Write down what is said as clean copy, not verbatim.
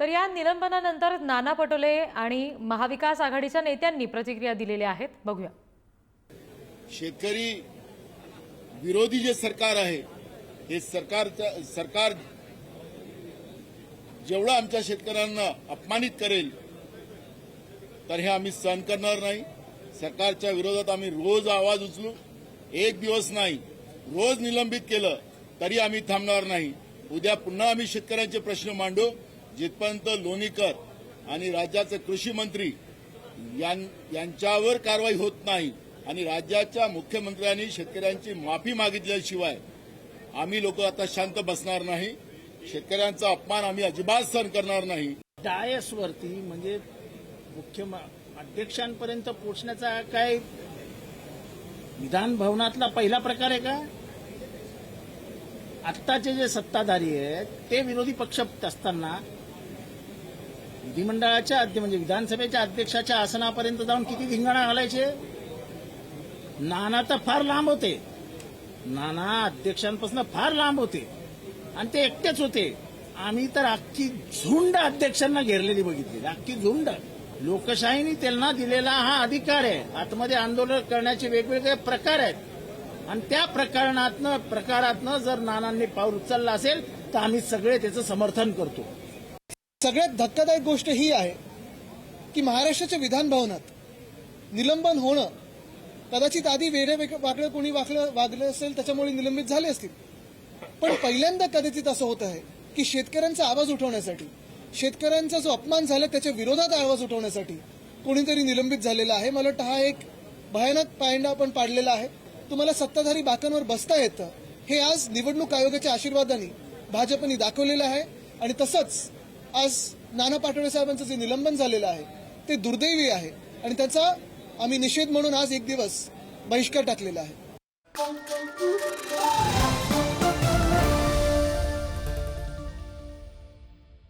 तर या निलंबनानंतर नाना पटोले आणि महाविकास आघाडीच्या नेत्यांनी प्रतिक्रिया दिलेल्या आहेत, बघूया। शेतकरी विरोधी जे सरकार आहे हे सरकार जेवढं आमच्या शेतकऱ्यांना अपमानित करेल तर हे आम्ही सहन करणार नाही। सरकारच्या विरोधात आम्ही रोज आवाज उचलू, एक दिवस नाही रोज निलंबित केलं तरी आम्ही थांबणार नाही। उद्या पुन्हा आम्ही शेतकऱ्यांचे प्रश्न मांडू जिथपर्यंत लोणीकर आणि राज्याचे कृषी मंत्री यांच्यावर कारवाई होत नाही आणि राज्याच्या मुख्यमंत्र्यांनी शेतकऱ्यांची माफी मागितल्याशिवाय आम्ही लोक आता शांत बसणार नाही। शेतकऱ्यांचा अपमान आम्ही अजिबात सहन करणार नाही। डायसवरती म्हणजे मुख्य अध्यक्षांपर्यंत पोहोचण्याचा काय विधान भवनातला पहिला प्रकार आहे का? आत्ताचे जे सत्ताधारी आहेत ते विरोधी पक्ष असताना विधिमंडळाच्या म्हणजे विधानसभेच्या अध्यक्षाच्या आसनापर्यंत जाऊन किती धिंगाणा घालायचे? नाना तर फार लांब होते, नाना अध्यक्षांपासून फार लांब होते आणि ते एकटेच होते। आम्ही तर अख्खी झुंड अध्यक्षांना घेरलेली बघितली, अख्खी झुंड। लोकशाहीने त्यांना दिलेला हा अधिकार आहे, आतमध्ये आंदोलन करण्याचे वेगवेगळे प्रकार आहेत आणि त्या प्रकारातनं जर नानांनी पाऊल उचललं असेल तर आम्ही सगळे त्याचं समर्थन करतो। सगळ्यात धक्कादायक गोष्ट ही आहे की महाराष्ट्राच्या विधान भवनात निलंबन होणं कदाचित आधी वाकडं कोणी वागलं असेल त्याच्यामुळे निलंबित झाले असतील, पण पहिल्यांदा कदाचित असं होत आहे की शेतकऱ्यांचा आवाज उठवण्यासाठी, शेतकऱ्यांचा जो अपमान झाला त्याच्या विरोधात आवाज उठवण्यासाठी कोणीतरी निलंबित झालेला आहे। मला वाटतं हा एक भयानक पायंडा आपण पाडलेला आहे। तुम्हाला सत्ताधारी बाकांवर बसता येतं हे आज निवडणूक आयोगाच्या आशीर्वादाने भाजपने दाखवलेलं आहे आणि तसंच आज नाना पटोले साहेबांचं जे निलंबन झालेलं आहे ते दुर्दैवी आहे आणि त्याचा आम्ही निषेध म्हणून आज एक दिवस बहिष्कार टाकलेला आहे।